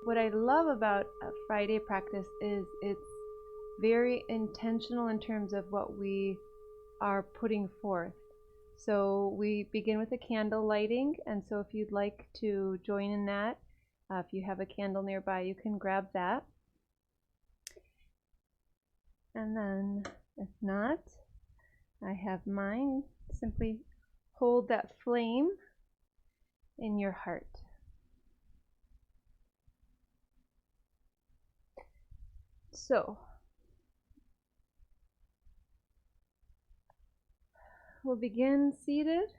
what I love about a Friday practice is it's very intentional in terms of what we are putting forth. So we begin with a candle lighting, and so if you'd like to join in that, if you have a candle nearby, you can grab that. And then, if not, I have mine. Simply hold that flame in your heart. So, we'll begin seated.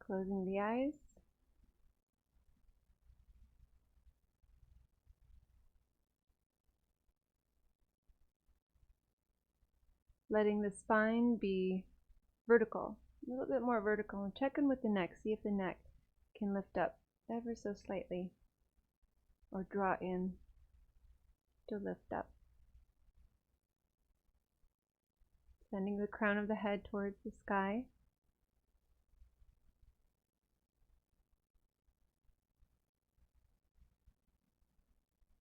Closing the eyes. Letting the spine be vertical, a little bit more vertical, and check in with the neck. See if the neck can lift up ever so slightly or draw in to lift up. Sending the crown of the head towards the sky.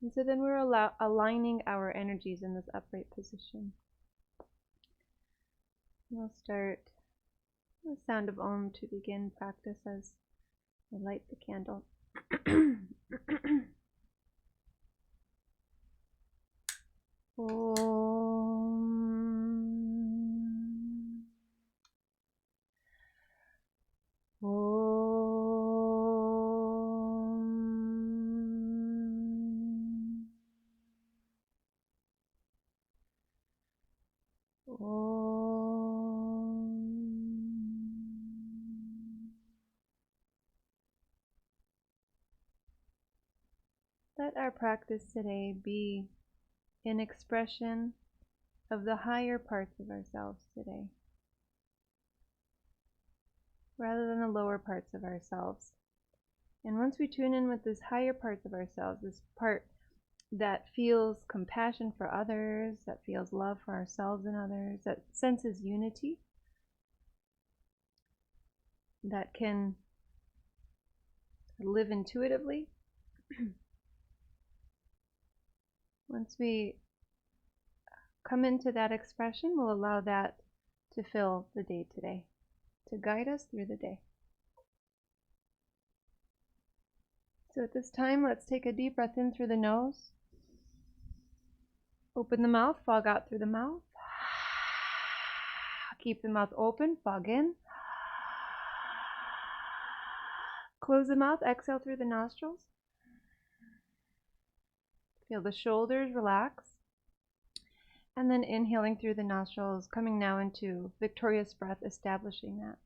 And so then we're aligning our energies in this upright position. We'll start the sound of Om to begin practice as I light the candle. Om. Om. Let our practice today be an expression of the higher parts of ourselves today, rather than the lower parts of ourselves. And once we tune in with this higher parts of ourselves, this part that feels compassion for others, that feels love for ourselves and others, that senses unity, that can live intuitively. Once we come into that expression, we'll allow that to fill the day today, to guide us through the day. So at this time, let's take a deep breath in through the nose. Open the mouth, fog out through the mouth. Keep the mouth open, fog in. Close the mouth, exhale through the nostrils. Feel the shoulders relax. And then inhaling through the nostrils, coming now into victorious breath, establishing that.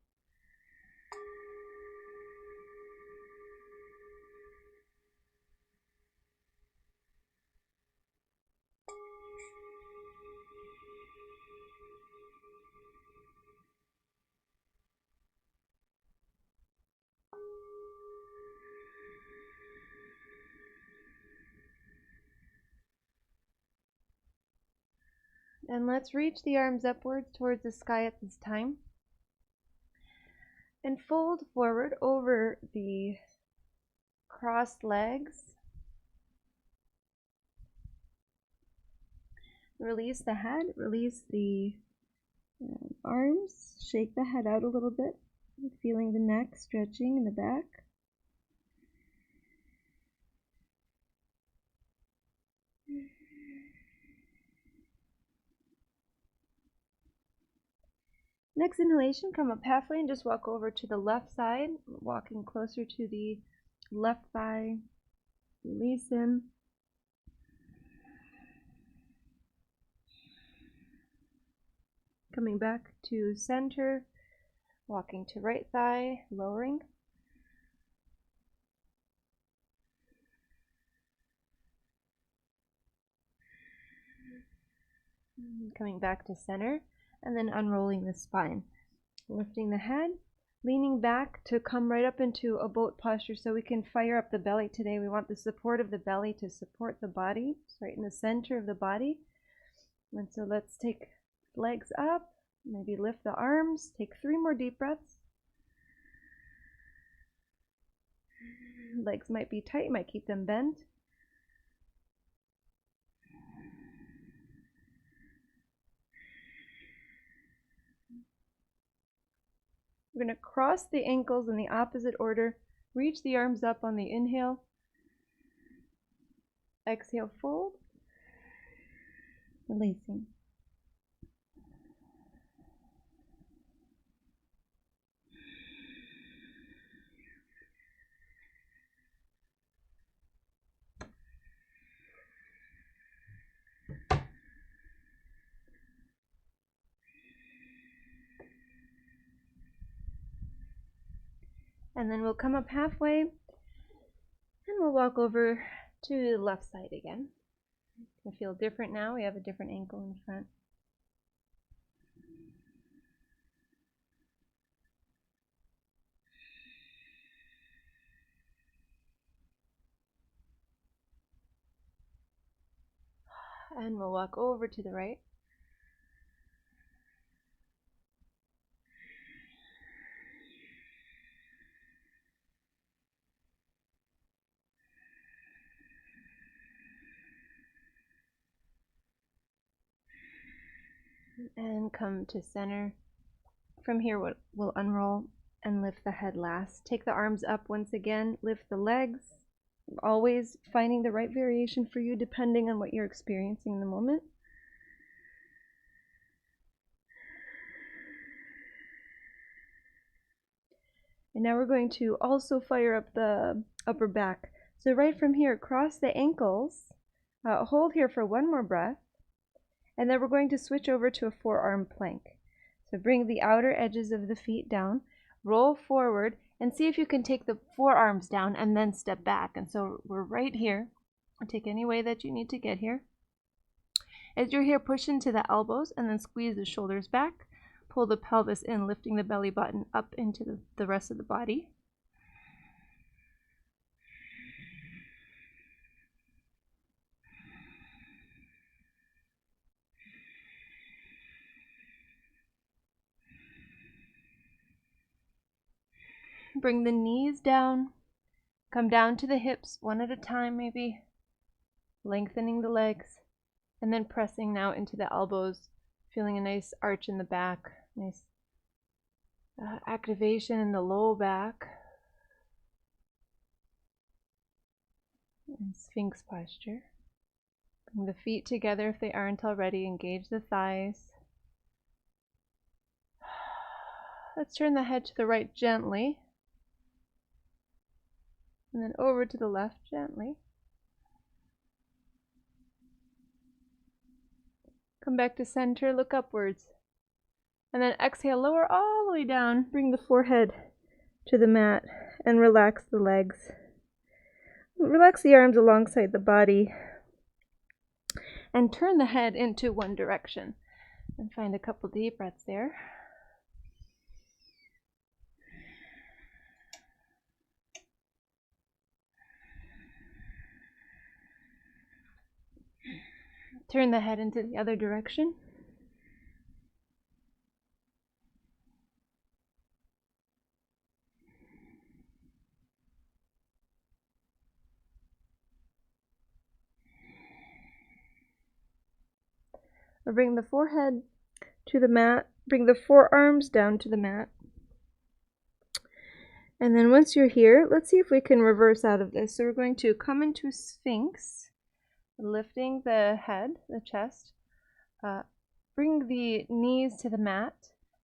And let's reach the arms upwards towards the sky at this time. And fold forward over the crossed legs. Release the head, release the arms, shake the head out a little bit, feeling the neck stretching in the back. Next inhalation, come up halfway and just walk over to the left side, walking closer to the left thigh. Release in. Coming back to center, walking to right thigh, lowering. Coming back to center, and then unrolling the spine. Lifting the head, leaning back to come right up into a boat posture so we can fire up the belly today. We want the support of the belly to support the body. It's right in the center of the body. And so let's take legs up, maybe lift the arms, take 3 more deep breaths. Legs might be tight, you might keep them bent. We're going to cross the ankles in the opposite order. Reach the arms up on the inhale. Exhale, fold. Releasing. And then we'll come up halfway and we'll walk over to the left side again. I feel different now. We have a different ankle in front. And we'll walk over to the right. And come to center. From here we'll unroll and lift the head last. Take the arms up once again, lift the legs, always finding the right variation for you depending on what you're experiencing in the moment. And now we're going to also fire up the upper back. So right from here, cross the ankles, hold here for 1 more breath, and then we're going to switch over to a forearm plank. So bring the outer edges of the feet down, roll forward, and see if you can take the forearms down and then step back. And so we're right here. Take any way that you need to get here. As you're here, push into the elbows and then squeeze the shoulders back. Pull the pelvis in, lifting the belly button up into the rest of the body. Bring the knees down, come down to the hips one at a time maybe, lengthening the legs, and then pressing now into the elbows, feeling a nice arch in the back, nice activation in the low back, and Sphinx posture. Bring the feet together if they aren't already, engage the thighs. Let's turn the head to the right gently. And then over to the left gently. Come back to center, look upwards. And then exhale, lower all the way down. Bring the forehead to the mat and relax the legs. Relax the arms alongside the body. And turn the head into one direction. And find a couple deep breaths there. Turn the head into the other direction. Or bring the forehead to the mat. Bring the forearms down to the mat. And then once you're here, let's see if we can reverse out of this. So we're going to come into Sphinx, lifting the head, the chest. Bring the knees to the mat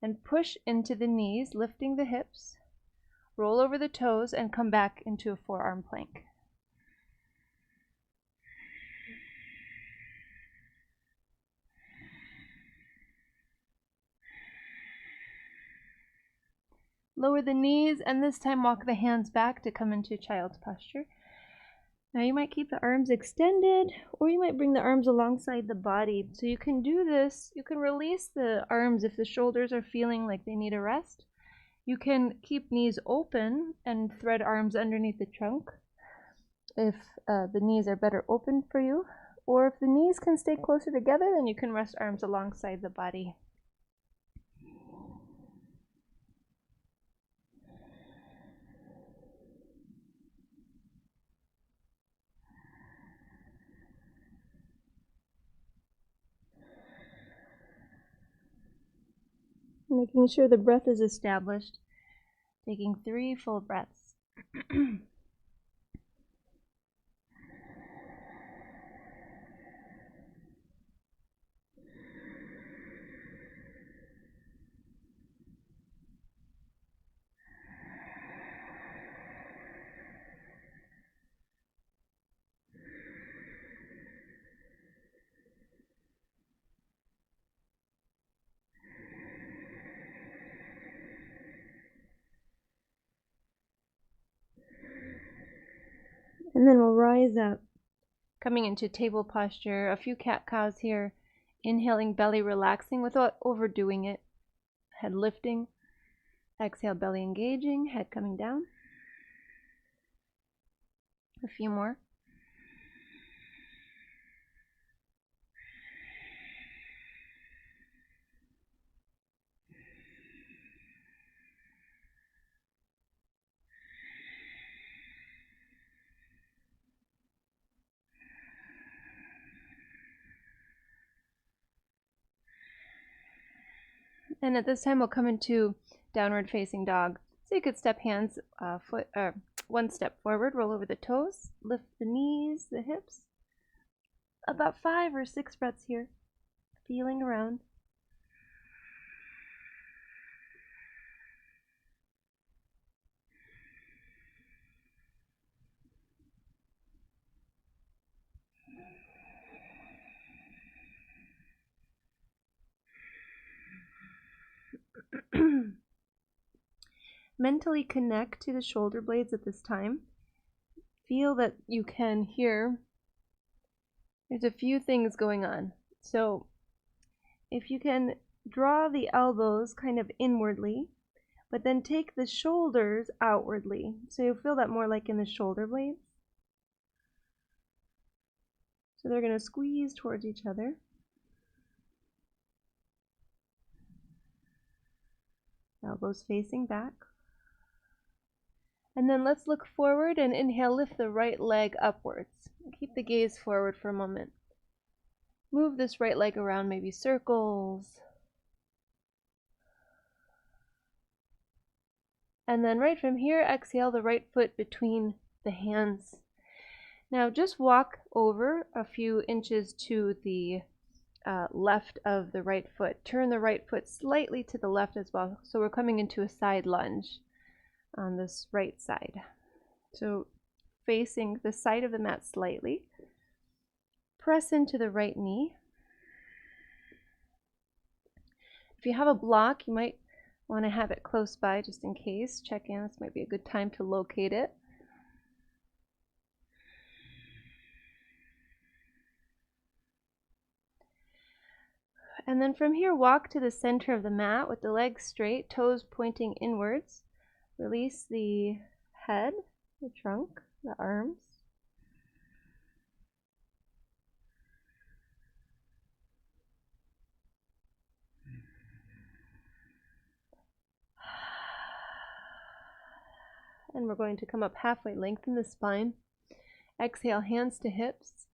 and push into the knees, lifting the hips. Roll over the toes and come back into a forearm plank. Lower the knees and this time walk the hands back to come into child's posture. Now you might keep the arms extended or you might bring the arms alongside the body. So you can do this, you can release the arms if the shoulders are feeling like they need a rest. You can keep knees open and thread arms underneath the trunk if the knees are better open for you, or if the knees can stay closer together, then you can rest arms alongside the body. Making sure the breath is established, taking 3 full breaths. And then we'll rise up, coming into table posture, a few cat-cows here, inhaling, belly relaxing without overdoing it, head lifting, exhale, belly engaging, head coming down. A few more. And at this time, we'll come into downward facing dog. So you could step hands, one step forward, roll over the toes, lift the knees, the hips. About 5 or 6 breaths here, feeling around. Mentally connect to the shoulder blades at this time. Feel that you can hear there's a few things going on. So if you can draw the elbows kind of inwardly, but then take the shoulders outwardly. So you'll feel that more like in the shoulder blades. So they're going to squeeze towards each other. Elbows facing back. And then let's look forward and inhale, lift the right leg upwards. Keep the gaze forward for a moment. Move this right leg around, maybe circles. And then right from here, exhale the right foot between the hands. Now just walk over a few inches to the left of the right foot. Turn the right foot slightly to the left as well. So we're coming into a side lunge on this right side. So facing the side of the mat slightly. Press into the right knee. If you have a block, you might want to have it close by just in case. Check in. This might be a good time to locate it. And then from here, walk to the center of the mat with the legs straight, toes pointing inwards. Release the head, the trunk, the arms. And we're going to come up halfway, lengthen the spine. Exhale, hands to hips.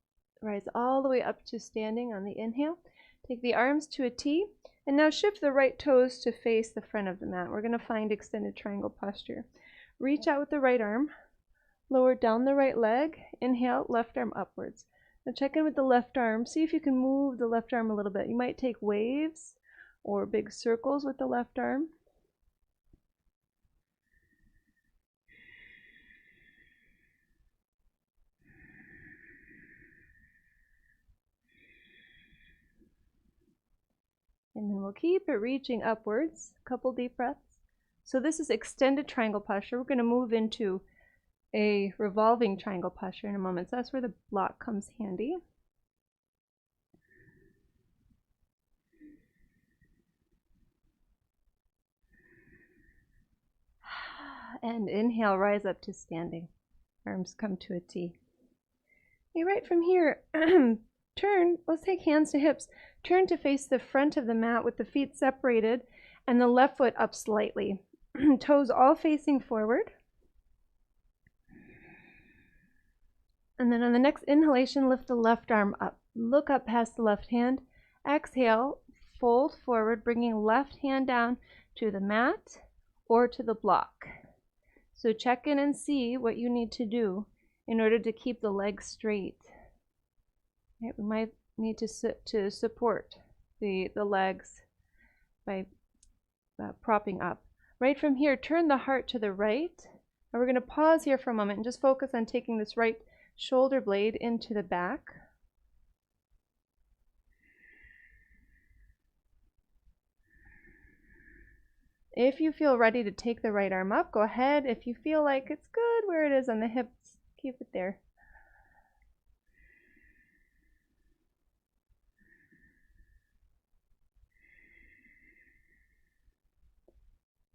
Rise all the way up to standing on the inhale. Take the arms to a T. And now shift the right toes to face the front of the mat. We're going to find extended triangle posture. Reach out with the right arm. Lower down the right leg. Inhale, left arm upwards. Now check in with the left arm. See if you can move the left arm a little bit. You might take waves or big circles with the left arm. And then we'll keep it reaching upwards. A couple deep breaths. So this is extended triangle posture. We're going to move into a revolving triangle posture in a moment. So that's where the block comes handy. And inhale, rise up to standing. Arms come to a T. Okay, right from here, turn, let's take hands to hips. Turn to face the front of the mat with the feet separated and the left foot up slightly. Toes all facing forward. And then on the next inhalation, lift the left arm up. Look up past the left hand. Exhale, fold forward, bringing left hand down to the mat or to the block. So check in and see what you need to do in order to keep the legs straight. Okay, we might need to support the legs by propping up. Right from here, turn the heart to the right. And we're going to pause here for a moment and just focus on taking this right shoulder blade into the back. If you feel ready to take the right arm up, go ahead. If you feel like it's good where it is on the hips, keep it there.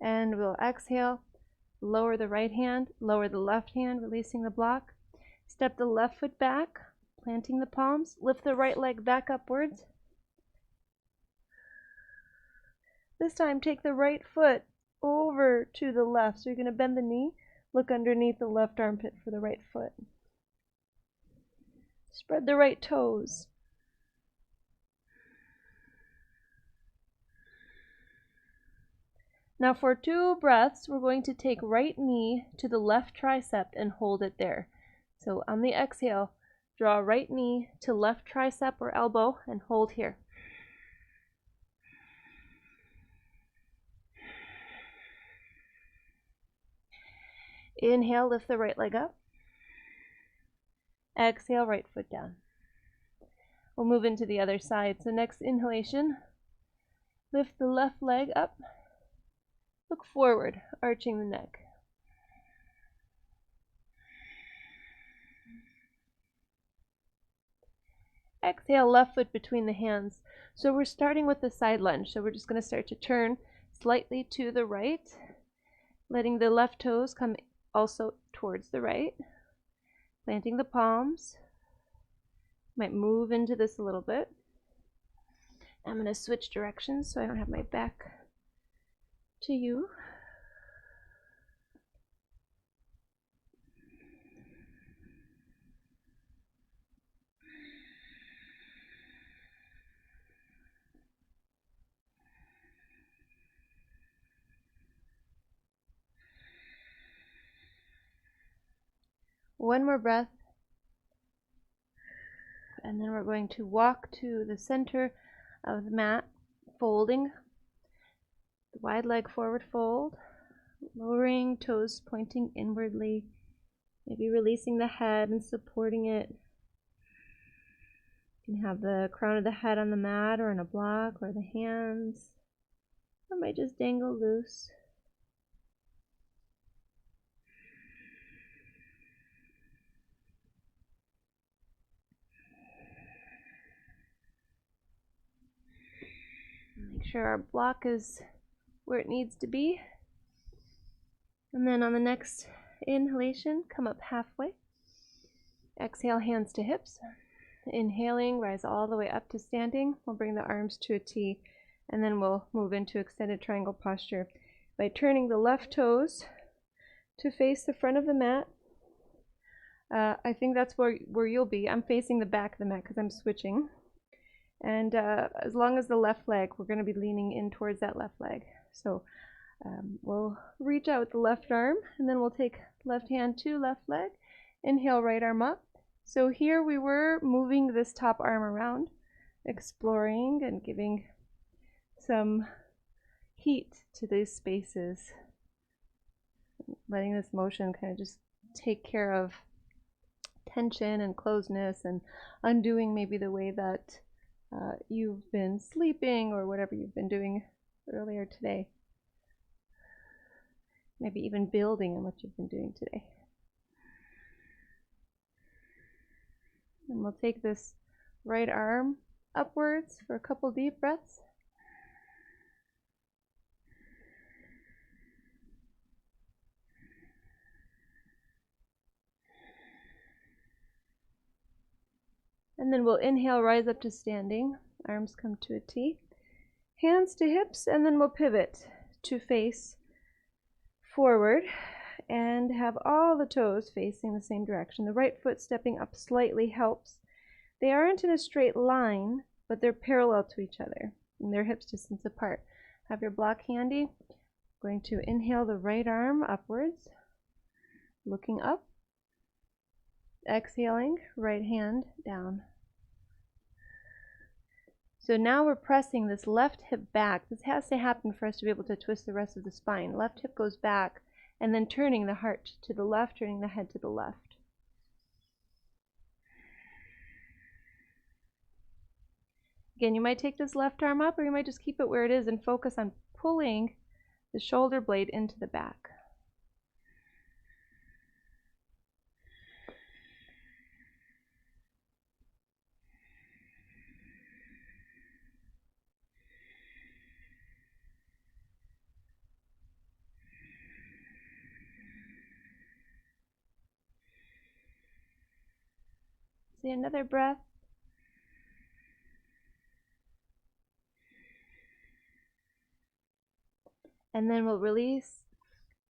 And we'll exhale, lower the right hand, lower the left hand, releasing the block. Step the left foot back, planting the palms. Lift the right leg back upwards. This time, take the right foot over to the left. So you're going to bend the knee, look underneath the left armpit for the right foot. Spread the right toes. Now for 2 breaths, we're going to take right knee to the left tricep and hold it there. So on the exhale, draw right knee to left tricep or elbow and hold here. Inhale, lift the right leg up. Exhale, right foot down. We'll move into the other side. So next inhalation, lift the left leg up. Look forward, arching the neck. Exhale, left foot between the hands. So we're starting with the side lunge. So we're just going to start to turn slightly to the right, letting the left toes come also towards the right, planting the palms. Might move into this a little bit. I'm going to switch directions so I don't have my back to you. One more breath, and then we're going to walk to the center of the mat, folding the wide leg forward fold, lowering toes pointing inwardly, maybe releasing the head and supporting it. You can have the crown of the head on the mat or on a block, or the hands, or might just dangle loose. Make sure our block is where it needs to be. And then on the next inhalation, come up halfway. Exhale, hands to hips. Inhaling, rise all the way up to standing. We'll bring the arms to a T, and then we'll move into extended triangle posture by turning the left toes to face the front of the mat. I think that's where you'll be. I'm facing the back of the mat because I'm switching. And as long as the left leg, we're going to be leaning in towards that left leg. So we'll reach out with the left arm, and then we'll take left hand to left leg. Inhale, right arm up. So here we were moving this top arm around, exploring and giving some heat to these spaces. Letting this motion kind of just take care of tension and closeness, and undoing maybe the way that you've been sleeping or whatever you've been doing earlier today. Maybe even building on what you've been doing today. And we'll take this right arm upwards for a couple deep breaths. And then we'll inhale, rise up to standing. Arms come to a T. Hands to hips, and then we'll pivot to face forward and have all the toes facing the same direction. The right foot stepping up slightly helps. They aren't in a straight line, but they're parallel to each other, and they're hips distance apart. Have your block handy. Going to inhale the right arm upwards, looking up. Exhaling, right hand down. So now we're pressing this left hip back. This has to happen for us to be able to twist the rest of the spine. Left hip goes back, and then turning the heart to the left, turning the head to the left. Again, you might take this left arm up, or you might just keep it where it is and focus on pulling the shoulder blade into the back. See, another breath. And then we'll release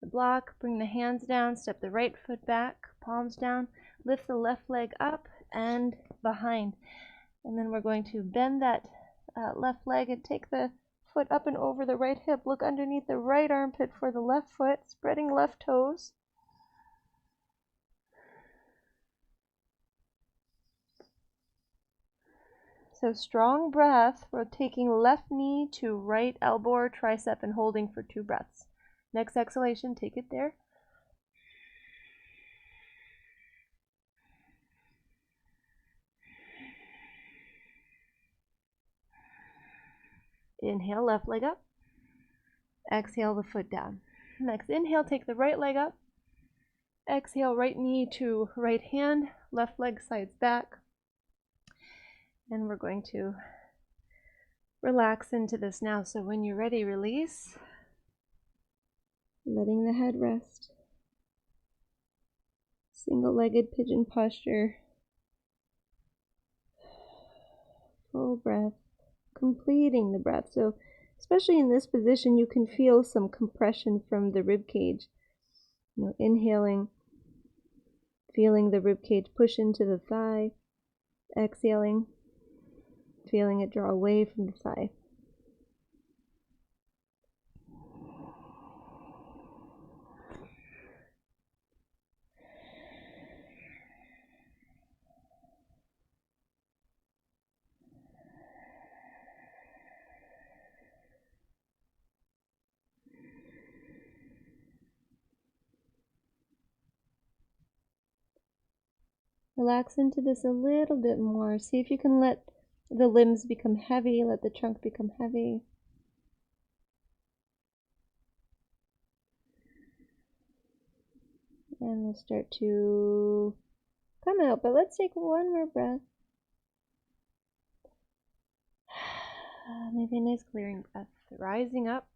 the block, bring the hands down, step the right foot back, palms down, lift the left leg up and behind. And then we're going to bend that left leg and take the foot up and over the right hip. Look underneath the right armpit for the left foot, spreading left toes. So strong breath. We're taking left knee to right elbow or tricep and holding for 2 breaths. Next exhalation, take it there. Inhale, left leg up. Exhale, the foot down. Next inhale, take the right leg up. Exhale, right knee to right hand, left leg sides back. And we're going to relax into this now. So when you're ready, release. Letting the head rest. Single-legged pigeon posture. Full breath. Completing the breath. So especially in this position, you can feel some compression from the rib cage. Inhaling, feeling the rib cage push into the thigh. Exhaling, feeling it draw away from the thigh. Relax into this a little bit more. See if you can let the limbs become heavy, let the trunk become heavy. And we'll start to come out, but let's take one more breath. Maybe a nice clearing breath. Rising up,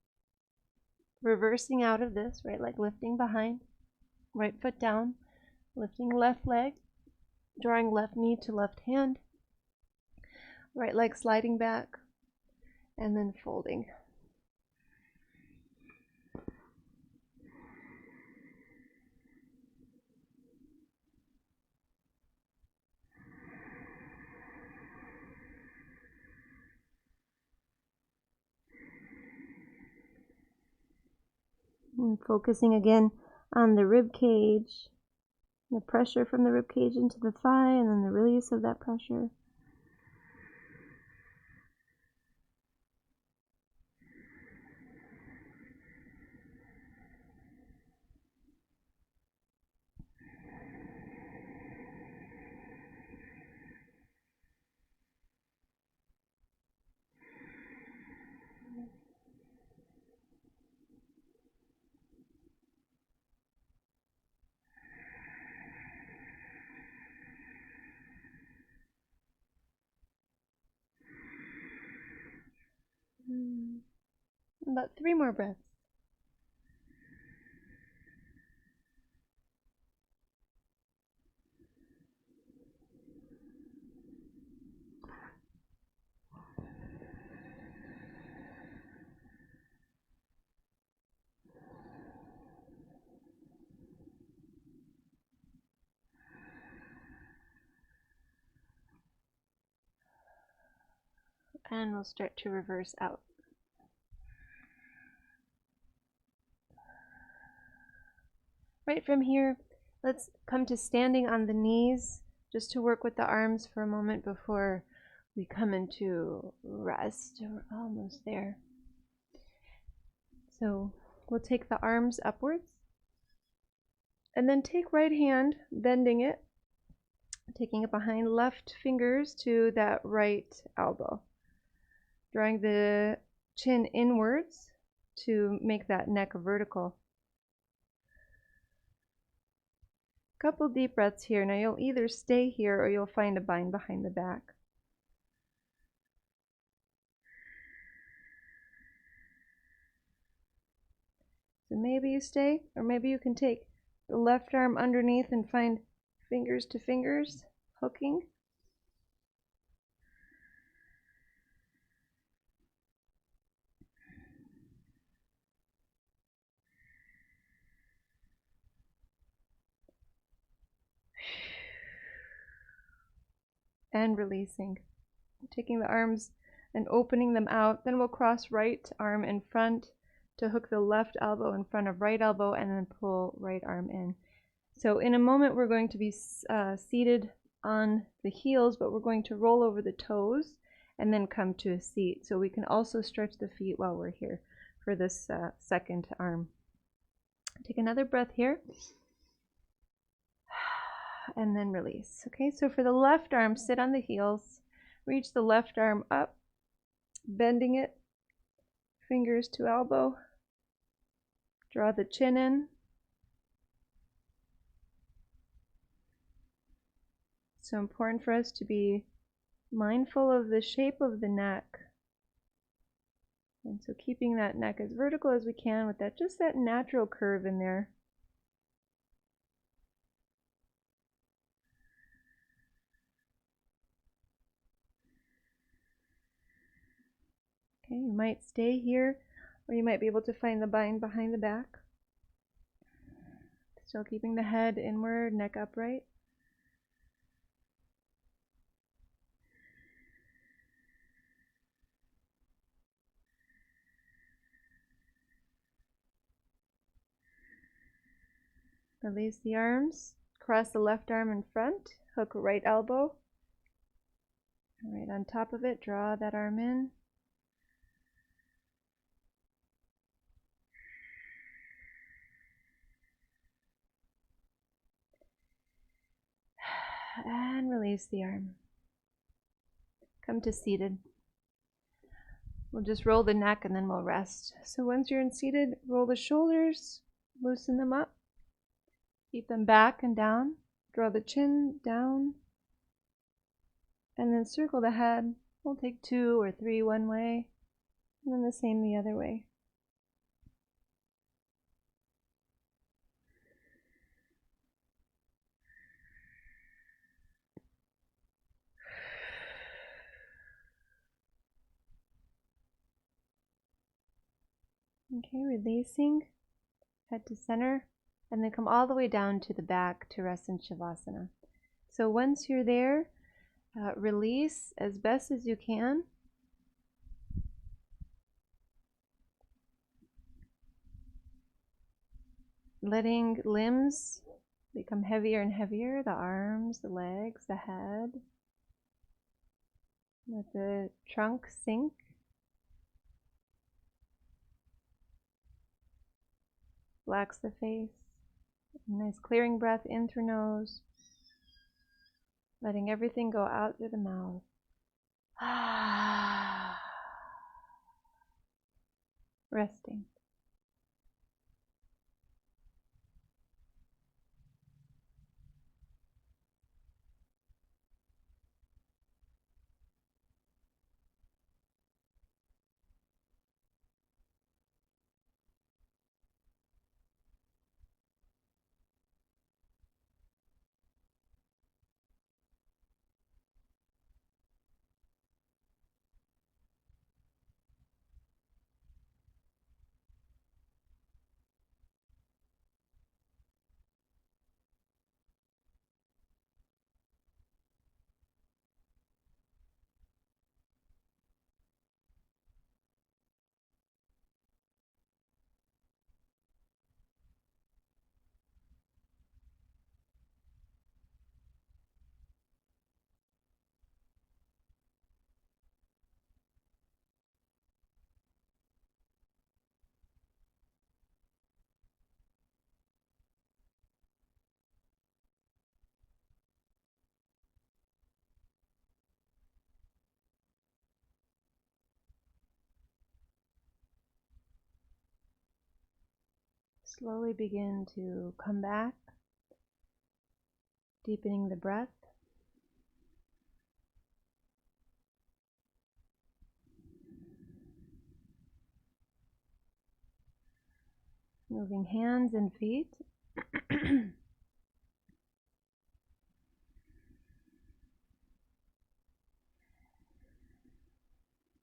reversing out of this, right leg lifting behind, right foot down, lifting left leg, drawing left knee to left hand, right leg sliding back, and then folding. And focusing again on the rib cage, the pressure from the rib cage into the thigh, and then the release of that pressure. About 3 more breaths. And we'll start to reverse out. Right from here, let's come to standing on the knees, just to work with the arms for a moment before we come into rest. We're almost there. So we'll take the arms upwards, and then take right hand, bending it, taking it behind left fingers to that right elbow, drawing the chin inwards to make that neck vertical. Couple deep breaths here. Now you'll either stay here or you'll find a bind behind the back. So maybe you stay, or maybe you can take the left arm underneath and find fingers to fingers, hooking. And releasing. Taking the arms and opening them out. Then we'll cross right arm in front to hook the left elbow in front of right elbow, and then pull right arm in. So in a moment we're going to be seated on the heels, but we're going to roll over the toes and then come to a seat. So we can also stretch the feet while we're here for this second arm. Take another breath here. And then release. Okay, so for the left arm, sit on the heels, reach the left arm up, bending it, fingers to elbow, draw the chin in. So important for us to be mindful of the shape of the neck. And so keeping that neck as vertical as we can with that, just that natural curve in there. Okay, you might stay here, or you might be able to find the bind behind the back. Still keeping the head inward, neck upright. Release the arms, cross the left arm in front, hook right elbow. Right on top of it, draw that arm in. And release the arm. Come to seated. We'll just roll the neck and then we'll rest. So once you're in seated, roll the shoulders, loosen them up, keep them back and down, draw the chin down, and then circle the head. We'll take 2 or 3 one way, and then the same the other way. Okay, releasing, head to center, and then come all the way down to the back to rest in Shavasana. So once you're there, release as best as you can. Letting limbs become heavier and heavier, the arms, the legs, the head. Let the trunk sink. Relax the face. Nice clearing breath in through nose. Letting everything go out through the mouth. Resting. Slowly begin to come back, deepening the breath. Moving hands and feet.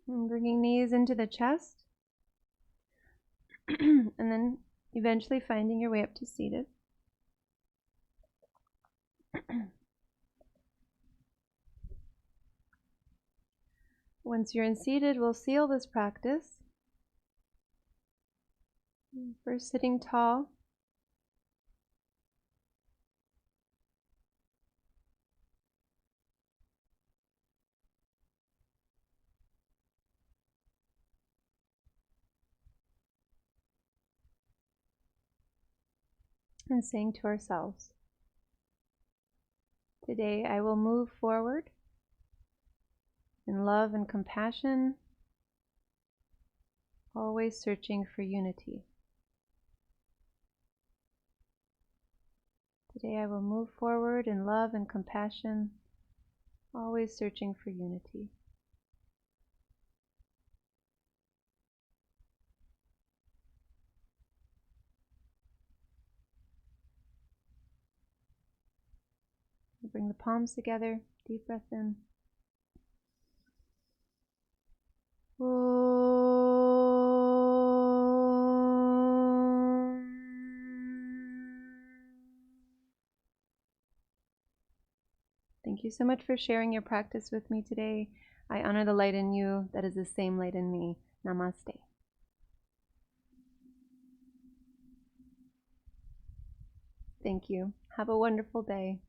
And bringing knees into the chest. And then eventually finding your way up to seated. Once you're in seated, we'll seal this practice. First, sitting tall. And saying to ourselves, today I will move forward in love and compassion, always searching for unity. Today I will move forward in love and compassion, always searching for unity. Bring the palms together, deep breath in. Thank you so much for sharing your practice with me today. I honor the light in you that is the same light in me. Namaste. Thank you. Have a wonderful day.